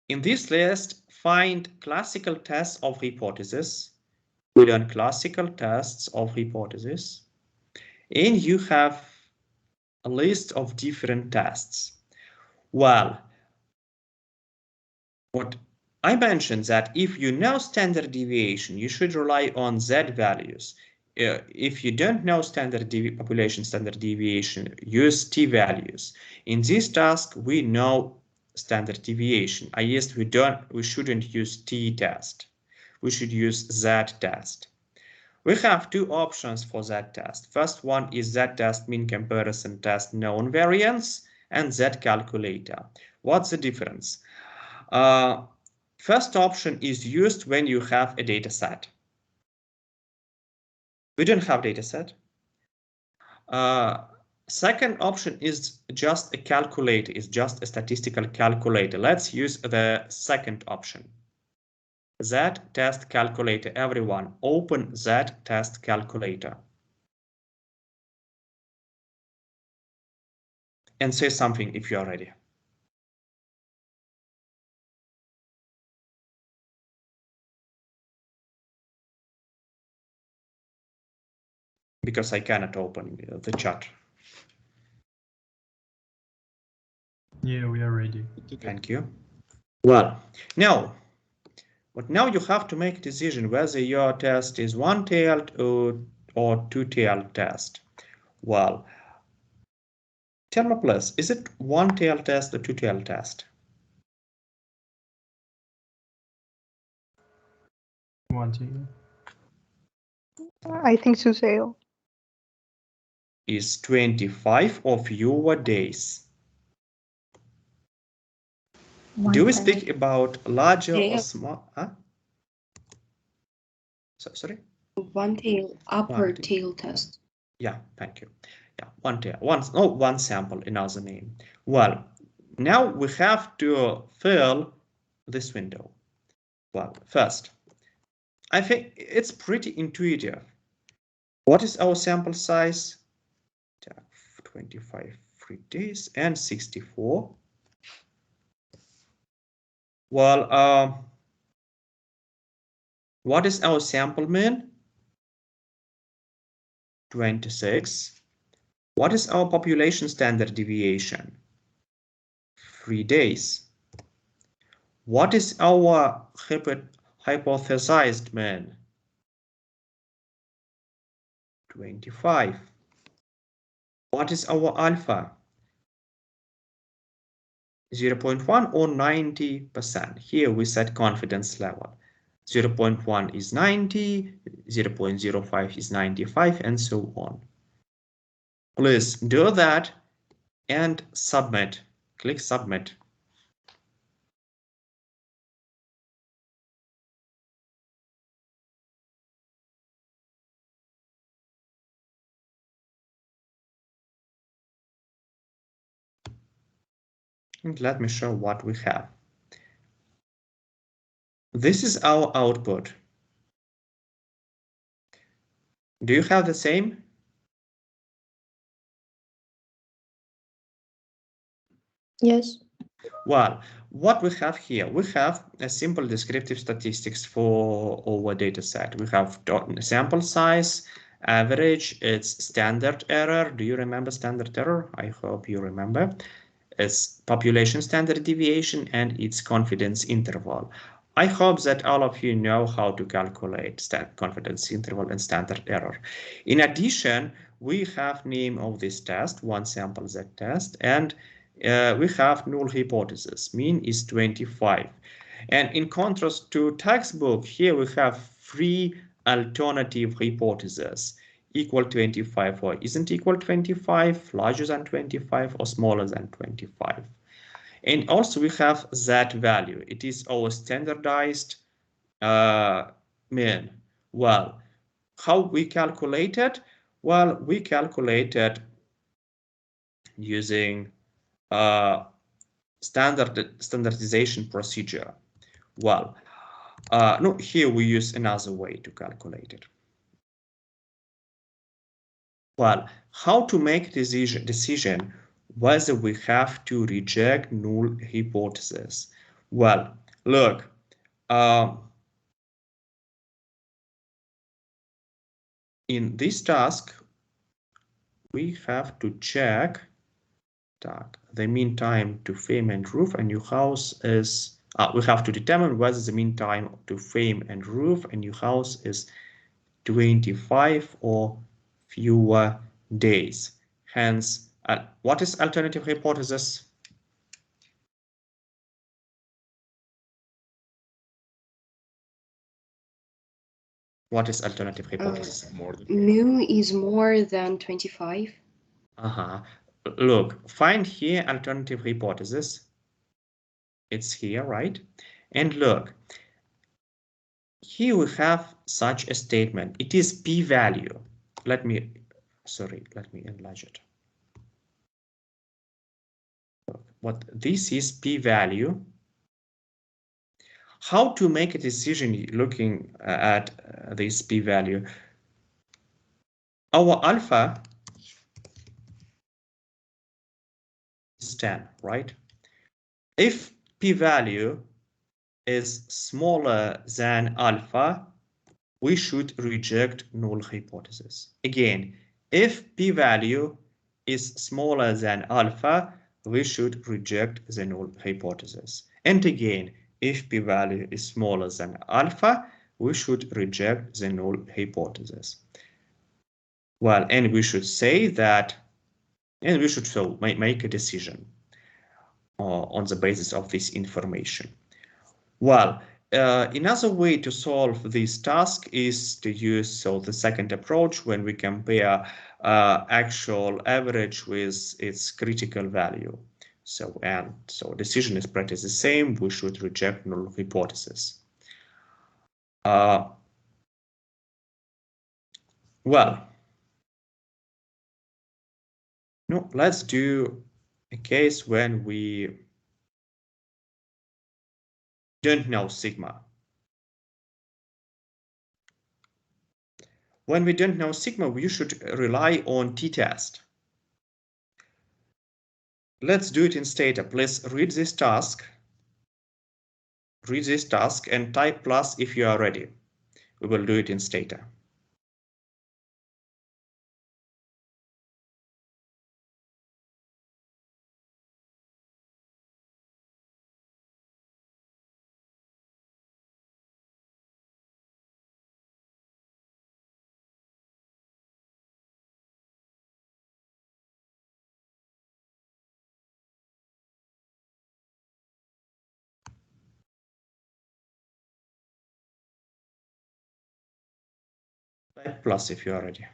in this list, find classical tests of hypothesis. We learn classical tests of hypothesis. And you have a list of different tests. Well, what I mentioned that if you know standard deviation, you should rely on Z values. If you don't know population standard deviation, use T values. In this task, we know standard deviation. I guess we shouldn't use T test. We should use Z test. We have 2 options for Z test. First one is Z test mean comparison test known variance and Z calculator. What's the difference? First option is used when you have a data set. We don't have data set. Second option is just a calculator, is just a statistical calculator. Let's use the second option. Z-test calculator. Everyone, open Z-test calculator. And say something if you are ready. Because I cannot open the chat. Yeah, we are ready. Thank you. Well, now you have to make a decision whether your test is one-tailed or two-tailed test. Well, tell me please, is it one-tailed test or two-tailed test? One tail. I think two-tail. Is 25 or fewer days. Do we speak about larger or small? Huh? Sorry? One tail, upper tail test. Yeah, thank you. Yeah, one tail, one sample, another name. Well, now we have to fill this window. Well, first, I think it's pretty intuitive. What is our sample size? 25 free days and 64. Well, what is our sample mean? 26. What is our population standard deviation? 3 days. What is our hypothesized mean? 25. What is our alpha? 0.1 or 90%. Here we set confidence level. 0.1 is 90, 0.05 is 95, and so on. Please do that and submit. Click submit. And let me show what we have. This is our output. Do you have the same? Yes. Well, what we have here, we have a simple descriptive statistics for our data set. We have sample size, average, its standard error. Do you remember standard error? I hope you remember. Its population standard deviation and its confidence interval. I hope that all of you know how to calculate confidence interval and standard error. In addition, we have name of this test, one sample Z test, and we have null hypothesis. Mean is 25. And in contrast to textbook, here we have 3 alternative hypotheses. Equal 25 or isn't equal 25, larger than 25 or smaller than 25. And also we have that value. It is our standardized mean. Well, how we calculate it? Well, we calculate it using standardization procedure. Well, no, here we use another way to calculate it. Well, how to make decision whether we have to reject null hypothesis? Well, look, in this task, we have to check the mean time to fame and roof and new house is, we have to determine whether the mean time to fame and roof and new house is 25 or fewer days. Hence, what is alternative hypothesis? What is alternative hypothesis? Mu is more than 25. Look, find here alternative hypothesis. It's here, right? And look, here we have such a statement. It is p-value. Let me enlarge it. what this is p-value. How to make a decision looking at this p-value? Our alpha is 10, right? If p-value is smaller than alpha, we should reject null hypothesis. Again, if p-value is smaller than alpha, we should reject the null hypothesis. And again, if p-value is smaller than alpha, we should reject the null hypothesis. Well, and we should say that, and we should so make a decision on the basis of this information. Well, another way to solve this task is to use the second approach when we compare actual average with its critical value. So decision is pretty the same. We should reject null hypothesis. Well, no, let's do a case when we don't know sigma. When we don't know sigma, we should rely on t-test. Let's do it in Stata. Please read this task. Read this task and type plus if you are ready. We will do it in Stata. Type plus if you are ready.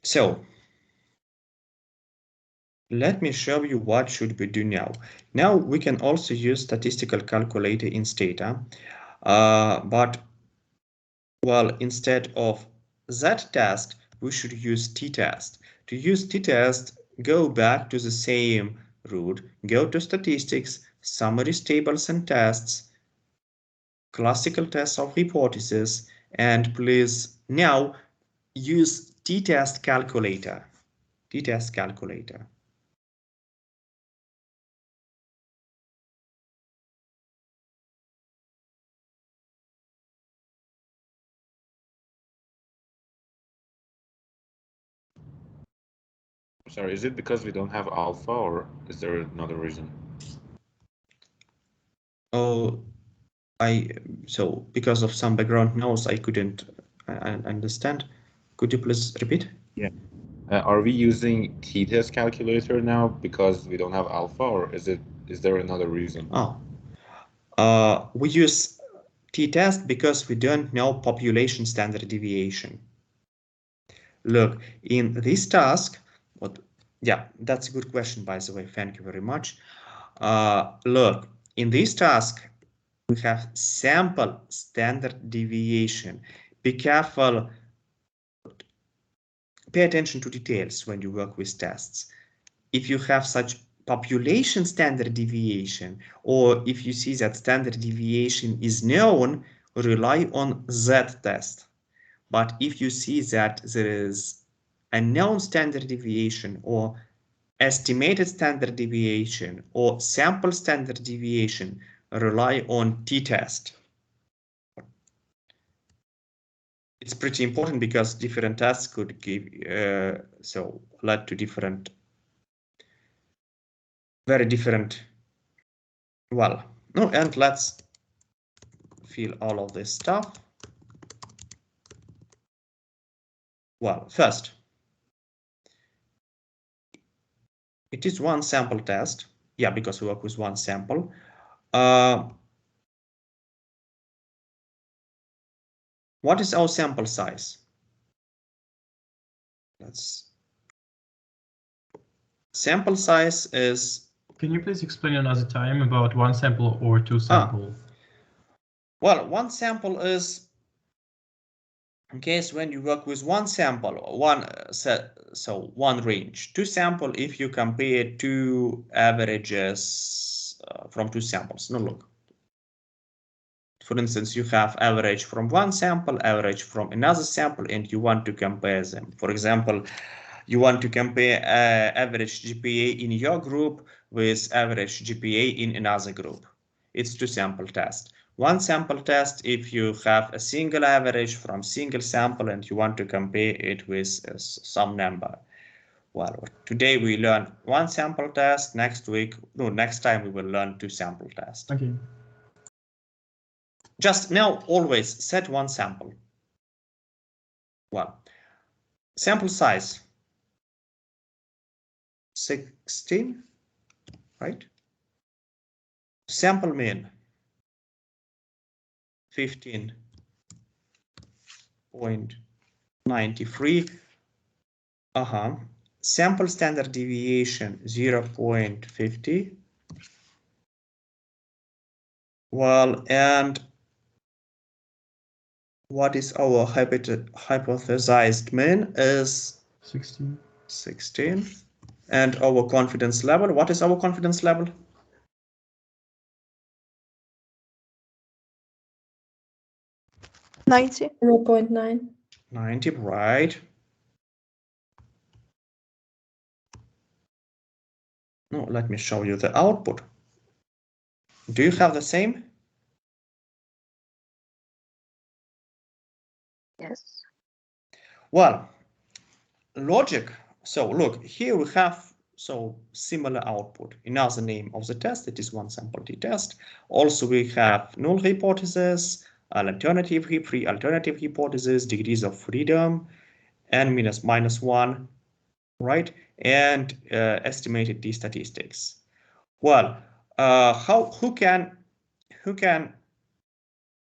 So let me show you what should we do now. Now we can also use statistical calculator in Stata, but well, instead of that test, we should use t-test. To use t-test, go back to the same route, go to statistics, summary tables and tests, classical tests of hypothesis, and please now use t-test calculator. T-test calculator. Sorry, is it because we don't have alpha, or is there another reason? Oh, so because of some background noise, I couldn't understand. Could you please repeat? Yeah. Are we using t-test calculator now because we don't have alpha, or is there another reason? Oh, we use t-test because we don't know population standard deviation. Look, in this task, yeah, that's a good question, by the way. Thank you very much. Look, in this task, we have sample standard deviation. Be careful. Pay attention to details when you work with tests. If you have such population standard deviation, or if you see that standard deviation is known, rely on that test. But if you see that there is a known standard deviation or estimated standard deviation or sample standard deviation, rely on t-test. It's pretty important because different tests could give lead to different, very different. Well, no, and let's fill all of this stuff. Well, first, it is one sample test. Yeah, because we work with one sample. What is our sample size? Sample size is... Can you please explain another time about one sample or two sample? Well, one sample is in case when you work with one sample, one set, so one range. Two sample if you compare two averages from two samples. Now look. For instance, you have average from one sample, average from another sample, and you want to compare them. For example, you want to compare average GPA in your group with average GPA in another group. It's two sample test. One sample test if you have a single average from single sample and you want to compare it with some number. Well, today we learn one sample test. Next time we will learn two sample tests. Okay. Just now, always set one sample. Well, sample size 16, right? Sample mean 15.93. Sample standard deviation 0.50. Well, and what is our hypothesized mean is 16. And our confidence level, what is our confidence level? 90. 0.9. 90, right? No, let me show you the output. Do you have the same? Yes. Well, logic. So look, here we have similar output. Another name of the test, it is one sample t-test. Also, we have null hypothesis, alternative hypothesis, degrees of freedom, n minus 1, right? And estimated t statistics. Well, who can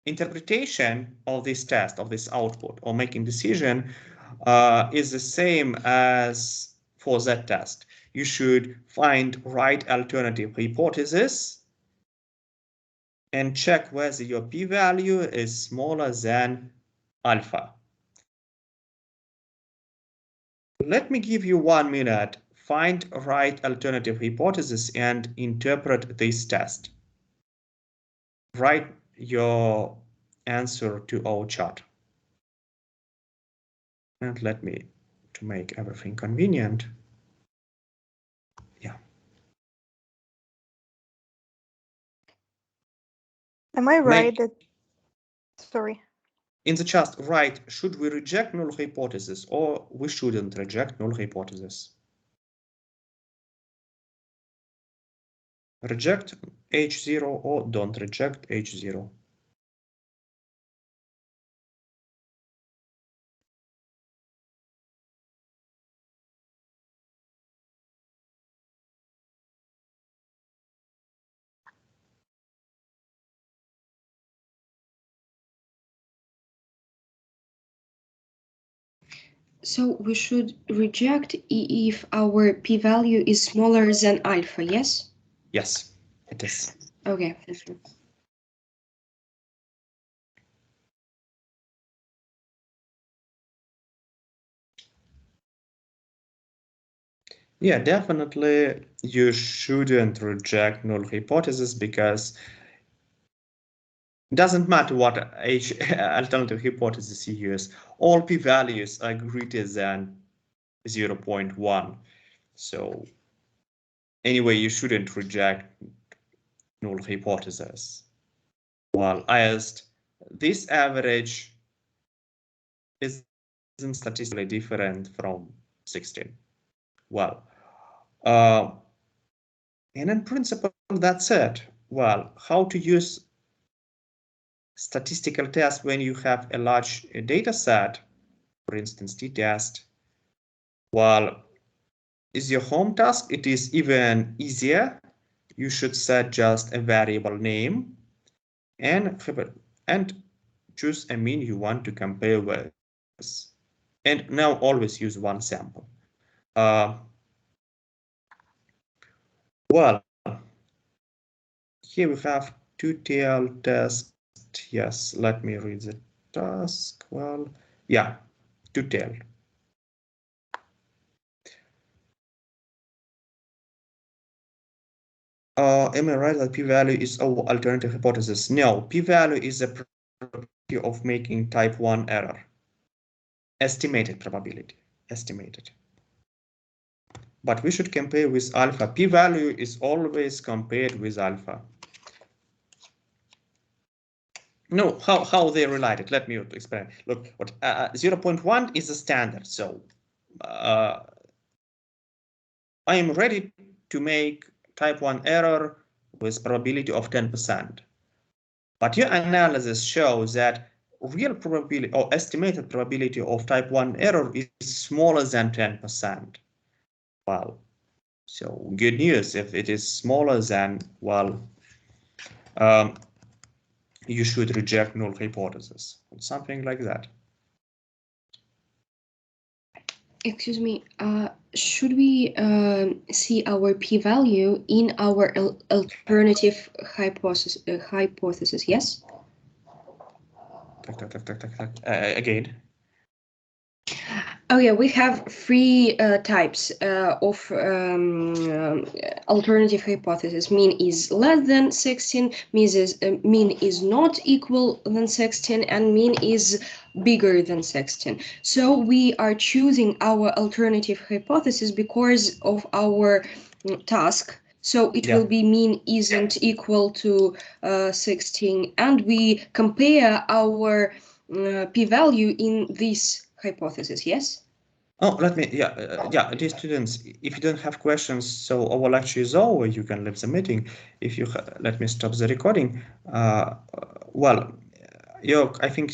interpretation of this test, of this output, or making decision is the same as for that test. You should find right alternative hypothesis and check whether your p-value is smaller than alpha. Let me give you 1 minute. Find right alternative hypothesis and interpret this test. Write your answer to our chat. And let me, to make everything convenient. Yeah. Am I right that, sorry. In the chat, write, should we reject null hypothesis or we shouldn't reject null hypothesis? Reject H0 or don't reject H0. So we should reject if our p-value is smaller than alpha, yes? Yes, it is. Okay, thank you. Yeah, definitely you shouldn't reject null hypothesis because it doesn't matter what alternative hypothesis you use. All p-values are greater than 0.1. So anyway, you shouldn't reject null hypothesis. Well, as this average isn't statistically different from 16. Well, and in principle, that's it. Well, how to use statistical tests when you have a large data set, for instance, t-test. Well, is your home task. It is even easier. You should set just a variable name and choose a mean you want to compare with. And now always use one sample. Well, here we have two-tailed test. Yes, let me read the task. Well, yeah, two-tailed. Am I right that p-value is our alternative hypothesis? No, p-value is a probability of making type 1 error. Estimated probability, estimated. But we should compare with alpha. P-value is always compared with alpha. No, how they related? Let me explain. Look, what 0.1 is the standard. So I am ready to make type 1 error with probability of 10%. But your analysis shows that real probability or estimated probability of type 1 error is smaller than 10%. Well, so good news. If it is smaller than, well, you should reject null hypothesis, something like that. Excuse me, should we see our p-value in our alternative hypothesis, yes? Again. Oh yeah, we have three types of alternative hypothesis. Mean is less than 16, mean is not equal than 16, and mean is bigger than 16. So we are choosing our alternative hypothesis because of our task. So it will be mean isn't equal to 16, and we compare our p-value in this hypothesis, yes? Oh, let me, dear students, if you don't have questions, so our lecture is over, you can leave the meeting. If you, let me stop the recording. Well, I think